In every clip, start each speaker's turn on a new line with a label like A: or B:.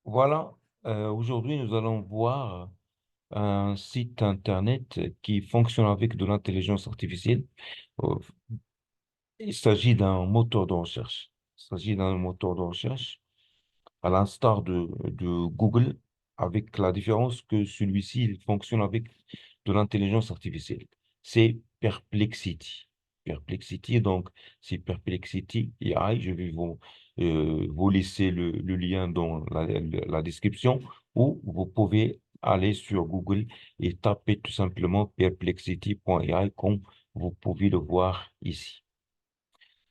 A: Voilà, aujourd'hui nous allons voir un site internet qui fonctionne avec de l'intelligence artificielle. Euh, Il s'agit d'un moteur de recherche. Il s'agit d'un moteur de recherche à l'instar de Google, avec la différence que celui-ci il fonctionne avec de l'intelligence artificielle. C'est Perplexity. Perplexity, donc c'est Perplexity AI. Je vais vous laisser le lien dans la description ou vous pouvez aller sur Google et taper tout simplement perplexity.ai comme vous pouvez le voir ici.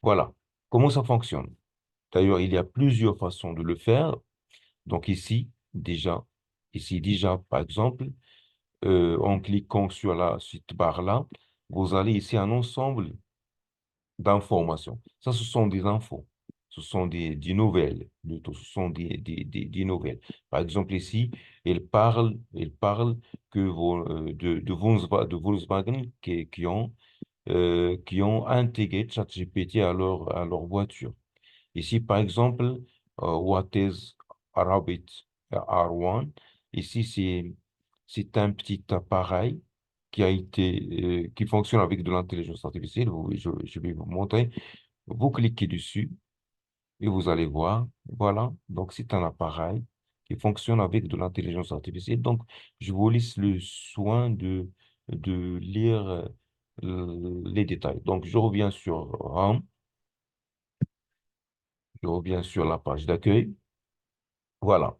A: Voilà. Comment ça fonctionne? D'ailleurs, il y a plusieurs façons de le faire. Donc ici déjà, par exemple, en cliquant sur la suite barre là, vous allez ici un ensemble d'informations. Ça, ce sont des infos. Ce sont des nouvelles, plutôt. Ce sont des nouvelles. Par exemple, ici, il parle de Volkswagen qui ont intégré ChatGPT à leur voiture. Ici, par exemple, what is Rabbit R1? Ici, c'est un petit appareil qui fonctionne avec de l'intelligence artificielle. Je vais vous montrer. Vous cliquez dessus et vous allez voir. Voilà. Donc, c'est un appareil qui fonctionne avec de l'intelligence artificielle. Donc, je vous laisse le soin de lire les détails. Donc, je reviens sur RAM. Je reviens sur la page d'accueil. Voilà.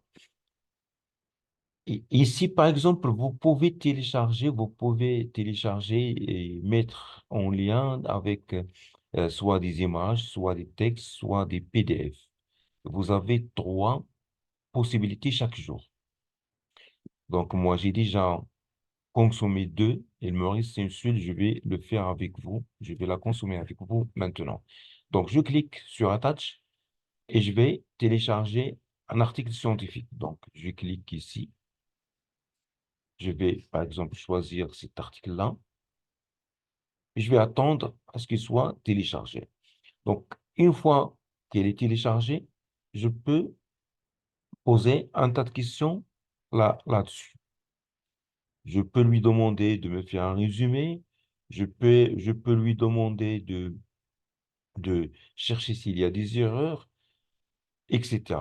A: Ici, par exemple, vous pouvez télécharger et mettre en lien avec soit des images, soit des textes, soit des PDF. Vous avez trois possibilités chaque jour. Donc, moi, j'ai déjà consommé deux. Il me reste une seule. Je vais le faire avec vous. Je vais la consommer avec vous maintenant. Donc, je clique sur Attach et je vais télécharger un article scientifique. Donc, je clique ici. Je vais, par exemple, choisir cet article-là et je vais attendre à ce qu'il soit téléchargé. Donc, une fois qu'il est téléchargé, je peux poser un tas de questions là-dessus. Je peux lui demander de me faire un résumé. Je peux lui demander de chercher s'il y a des erreurs, etc.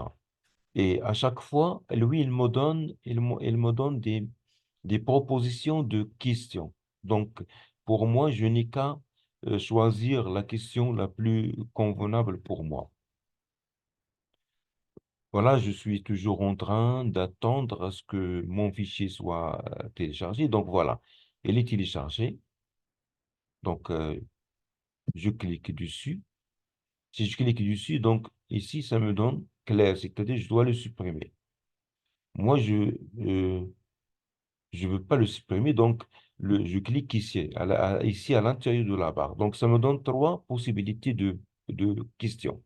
A: Et à chaque fois, lui, il me donne des propositions de questions. Donc, pour moi, je n'ai qu'à choisir la question la plus convenable pour moi. Voilà, je suis toujours en train d'attendre à ce que mon fichier soit téléchargé. Donc, voilà, il est téléchargé. Donc, je clique dessus. Si je clique dessus, donc ici, ça me donne clair, c'est-à-dire je dois le supprimer. Moi, je veux pas le supprimer, donc je clique ici, ici à l'intérieur de la barre. Donc, ça me donne trois possibilités de questions.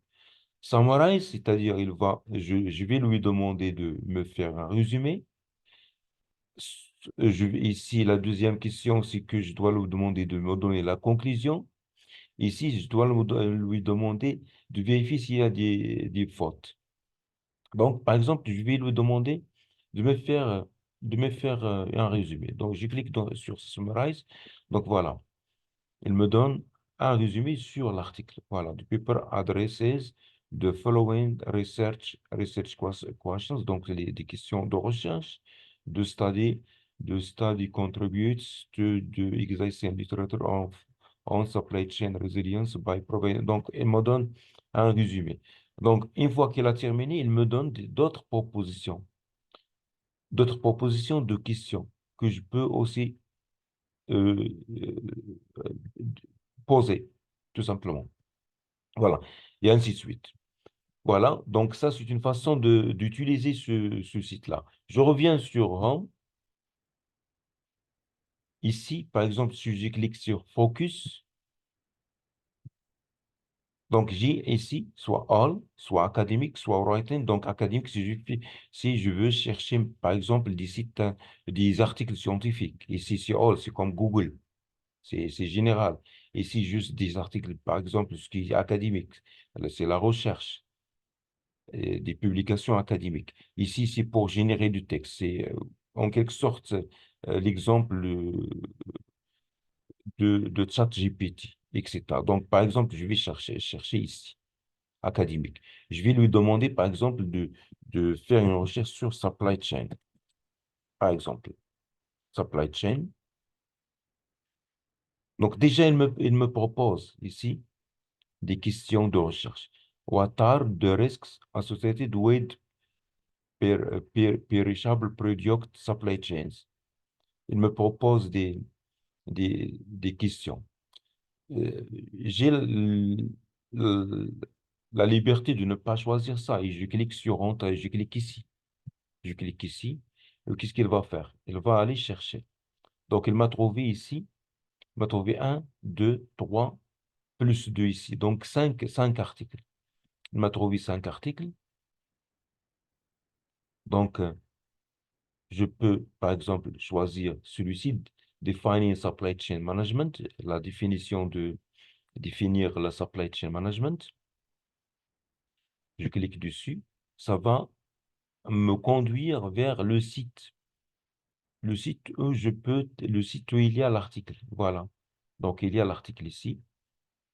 A: Summarize, c'est-à-dire je vais lui demander de me faire un résumé. Ici, la deuxième question, c'est que je dois lui demander de me donner la conclusion. Ici, je dois lui demander de vérifier s'il y a des fautes. Donc, par exemple, je vais lui demander de me faire, euh, de me faire un résumé. Donc, je clique sur Summarize. Donc, voilà. Il me donne un résumé sur l'article. Voilà. The paper addresses the following research questions. Donc, des questions de recherche, de study, de study contributes to the existing literature on supply chain resilience by providing. Donc, il me donne un résumé. Donc, une fois qu'il a terminé, il me donne d'autres propositions de questions que je peux aussi euh, euh, poser, tout simplement. Voilà, et ainsi de suite. Voilà, donc ça, c'est une façon d'utiliser ce site-là. Je reviens sur Home. Ici, par exemple, si je clique sur Focus, donc j'ai ici soit All, soit académique, soit Writing. Donc académique, si je veux chercher, par exemple, des sites, des articles scientifiques. Ici, c'est All, c'est comme Google. C'est général. Ici, juste des articles, par exemple, ce qui est académique, là, c'est la recherche. des publications académiques. Ici, c'est pour générer du texte. C'est en quelque sorte l'exemple de ChatGPT, etc. Donc, par exemple, je vais chercher ici, académique. Je vais lui demander, par exemple, de faire une recherche sur supply chain, par exemple. Supply chain. Donc, déjà, il me propose ici des questions de recherche. What are the risks associated with perishable product supply chains? Il me propose des questions. Euh, j'ai le- la liberté de ne pas choisir ça et je clique sur Entrée, je clique ici. Je clique ici. Et qu'est-ce qu'il va faire? Il va aller chercher. Donc, il m'a trouvé ici. Il m'a trouvé un, 2, 3, plus 2 ici. Donc, cinq articles. Il m'a trouvé 5 articles. Donc, je peux, par exemple, choisir celui-ci, Defining Supply Chain Management, la définition de définir la Supply Chain Management. Je clique dessus. Ça va me conduire vers le site. Le site où il y a l'article. Voilà. Donc, il y a l'article ici.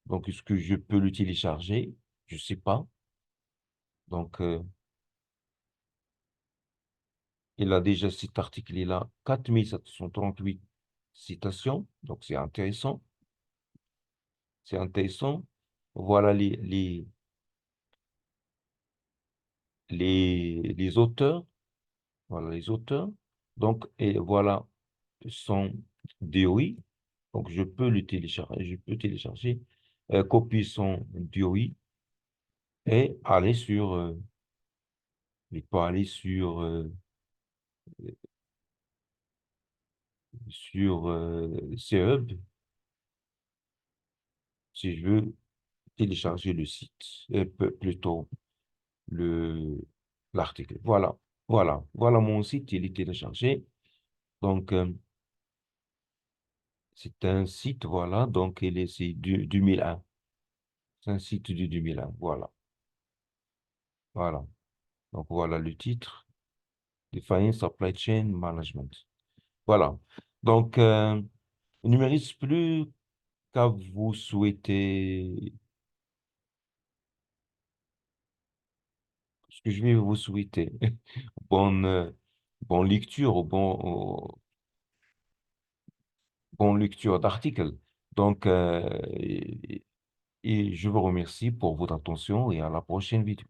A: Donc, est-ce que je peux le télécharger? Je ne sais pas. Donc, il a déjà cet article, il a 4738 citations. Donc, c'est intéressant. C'est intéressant. Voilà les auteurs. Voilà les auteurs. Donc, et voilà son DOI. Donc, je peux télécharger, copier son DOI et aller il peut aller sur CHUB si je veux télécharger le site, plutôt le, l'article. Voilà, voilà mon site, il est téléchargé. Donc, c'est un site, voilà, donc c'est du 2001. C'est un site du 2001, voilà, voilà. Donc, voilà le titre, Defining Supply Chain Management. Voilà. Donc, il ne me reste plus qu'à vous souhaiter, ce que je vais vous souhaiter, bonne, bonne lecture, bonne lecture d'articles. Donc, et je vous remercie pour votre attention et à la prochaine vidéo.